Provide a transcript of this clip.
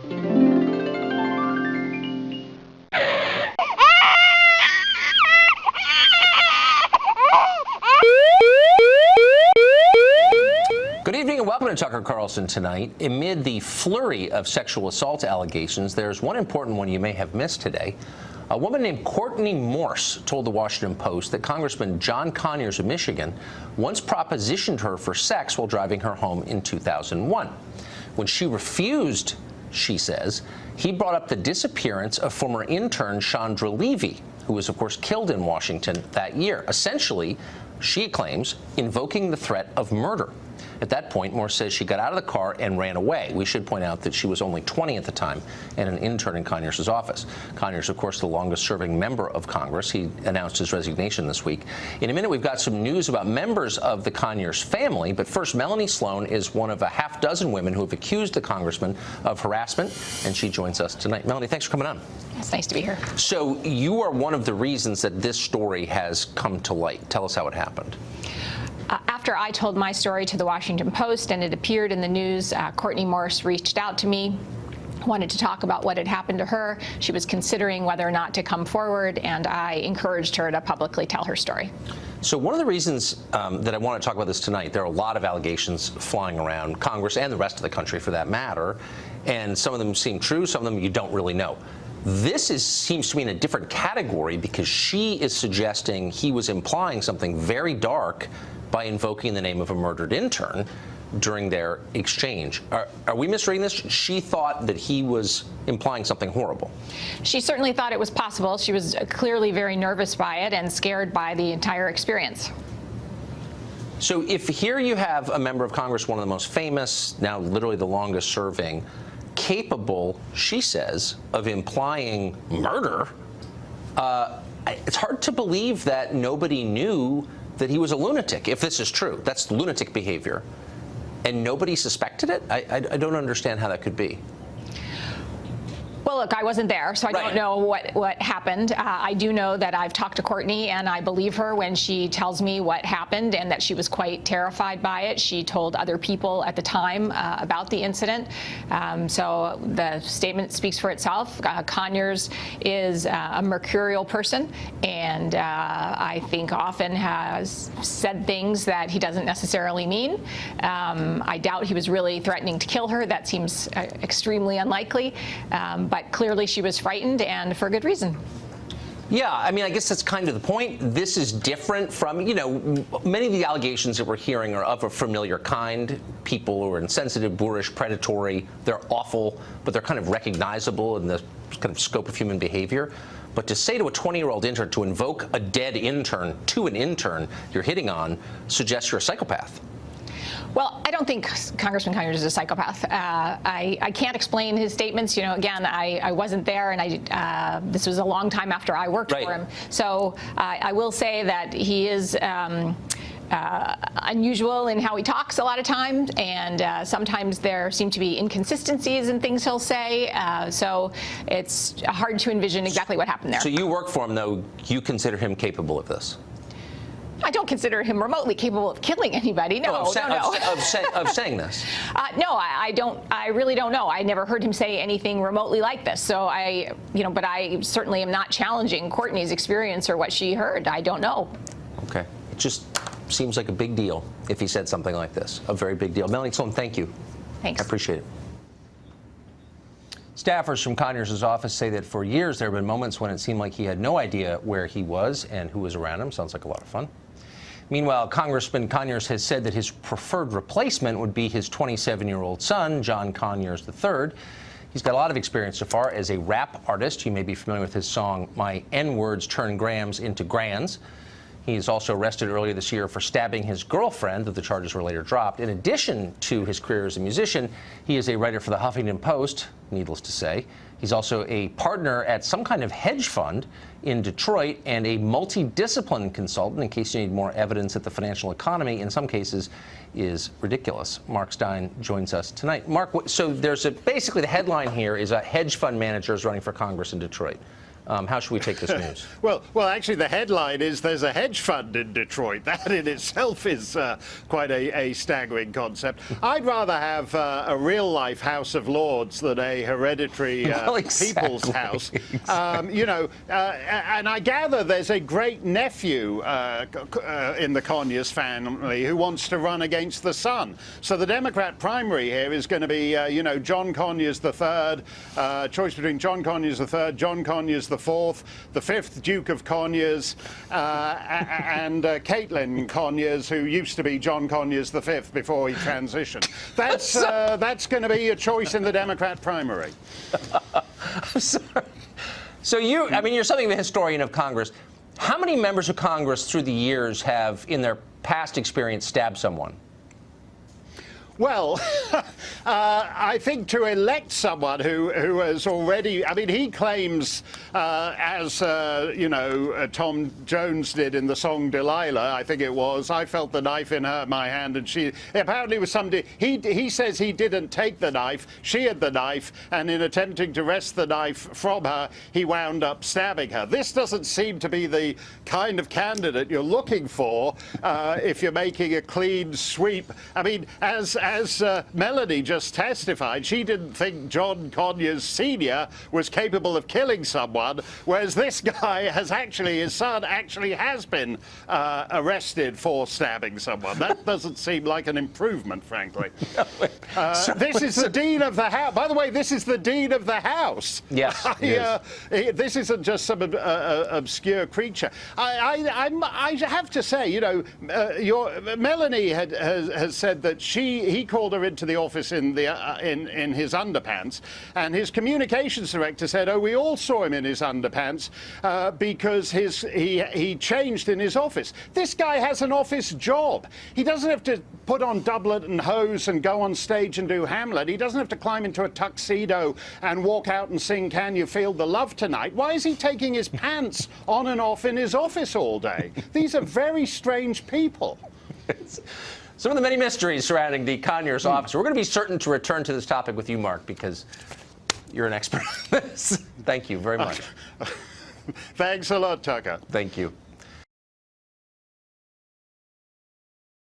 Good evening and welcome to Tucker Carlson Tonight. Amid the flurry of sexual assault allegations, there's one important one you may have missed today. A woman named Courtney Morse told the Washington Post that Congressman John Conyers of Michigan once propositioned her for sex while driving her home in 2001. When she refused, she says, he brought up the disappearance of former intern Chandra Levy, who was, of course, killed in Washington that year, essentially, she claims, invoking the threat of murder. At that point, Morse says she got out of the car and ran away. We should point out that she was only 20 at the time and an intern in Conyers' office. Conyers, of course, the longest-serving member of Congress. He announced his resignation this week. In a minute, we've got some news about members of the Conyers family. But first, Melanie Sloan is one of a half dozen women who have accused the congressman of harassment, and she joins us tonight. Melanie, thanks for coming on. It's nice to be here. So you are one of the reasons that this story has come to light. Tell us how it happened. After I told my story to the Washington Post and it appeared in the news, Courtney Morse reached out to me, wanted to talk about what had happened to her. She was considering whether or not to come forward, and I encouraged her to publicly tell her story. So one of the reasons that I want to talk about this tonight, there are a lot of allegations flying around Congress and the rest of the country for that matter, and some of them seem true, some of them you don't really know. This seems to be in a different category because she is suggesting he was implying something very dark by invoking the name of a murdered intern during their exchange. Are we misreading this? She thought that he was implying something horrible. She certainly thought it was possible. She was clearly very nervous by it and scared by the entire experience. So if here you have a member of Congress, one of the most famous, now literally the longest serving, capable, she says, of implying murder, it's hard to believe that nobody knew that he was a lunatic, if this is true. That's lunatic behavior. And nobody suspected it? I don't understand how that could be. Well, look, I wasn't there, so I don't know what happened. I do know that I've talked to Courtney, and I believe her when she tells me what happened and that she was quite terrified by it. She told other people at the time about the incident. So the statement speaks for itself. Conyers is a mercurial person, and I think often has said things that he doesn't necessarily mean. I doubt he was really threatening to kill her. That seems extremely unlikely. But clearly she was frightened, and for good reason. Yeah, I mean, I guess that's kind of the point. This is different from, you know, many of the allegations that we're hearing are of a familiar kind. People who are insensitive, boorish, predatory. They're awful, but they're kind of recognizable in the kind of scope of human behavior. But to say to a 20-year-old intern, to invoke a dead intern to an intern you're hitting on, suggests you're a psychopath. Well, I don't think Congressman Conyers is a psychopath. I can't explain his statements. You know, again, I wasn't there, and this was a long time after I worked for him. So I will say that he is unusual in how he talks a lot of times, and sometimes there seem to be inconsistencies in things he'll say. So it's hard to envision exactly what happened there. So you work for him, though. You consider him capable of this? I don't consider him remotely capable of killing anybody. No, of saying this. No, I don't. I really don't know. I never heard him say anything remotely like this. So but I certainly am not challenging Courtney's experience or what she heard. I don't know. Okay. It just seems like a big deal if he said something like this. A very big deal. Melanie Sloan, thank you. Thanks. I appreciate it. Staffers from Conyers' office say that for years there have been moments when it seemed like he had no idea where he was and who was around him. Sounds like a lot of fun. Meanwhile, Congressman Conyers has said that his preferred replacement would be his 27-year-old son, John Conyers III. He's got a lot of experience so far as a rap artist. You may be familiar with his song, My N-Words Turn Grams into Grands. He was also arrested earlier this year for stabbing his girlfriend, though the charges were later dropped. In addition to his career as a musician, he is a writer for the Huffington Post, needless to say. He's also a partner at some kind of hedge fund in Detroit and a multidiscipline consultant, in case you need more evidence that the financial economy, in some cases, is ridiculous. Mark Stein joins us tonight. Mark, so there's basically the headline here is a hedge fund manager is running for Congress in Detroit. How should we take this news? Well, actually, the headline is there's a hedge fund in Detroit. That in itself is quite a staggering concept. I'd rather have a real-life House of Lords than a hereditary people's house. You know, and I gather there's a great nephew in the Conyers family who wants to run against the son. So the Democrat primary here is going to be, you know, John Conyers III, choice between John Conyers III, John Conyers IV, the fifth Duke of Conyers, and Caitlin Conyers, who used to be John Conyers V before he transitioned. That's going to be a choice in the Democrat primary. I'm sorry. So you're something of a historian of Congress. How many members of Congress through the years have, in their past experience, stabbed someone? Well, I think to elect someone who has already, I mean, he claims, as, you know, Tom Jones did in the song Delilah, I think it was, I felt the knife in my hand, and she, apparently it was somebody, he says he didn't take the knife, she had the knife, and in attempting to wrest the knife from her, he wound up stabbing her. This doesn't seem to be the kind of candidate you're looking for if you're making a clean sweep. I mean, as Melanie just testified, she didn't think John Conyers Sr. was capable of killing someone, whereas this guy has actually, his son actually has been arrested for stabbing someone. That doesn't seem like an improvement, frankly. This is the Dean of the House. By the way, this is the Dean of the House. Yes. This isn't just some obscure creature. I have to say, you know, Melanie has said that he called her into the office in his underpants, and his communications director said, "Oh, we all saw him in his underpants because he changed in his office." This guy has an office job. He doesn't have to put on doublet and hose and go on stage and do Hamlet. He doesn't have to climb into a tuxedo and walk out and sing "Can You Feel the Love Tonight?" Why is he taking his pants on and off in his office all day? These are very strange people. Some of the many mysteries surrounding the Conyers officer. We're going to be certain to return to this topic with you, Mark, because you're an expert on this. Thank you very much. Thanks a lot, Tucker. Thank you.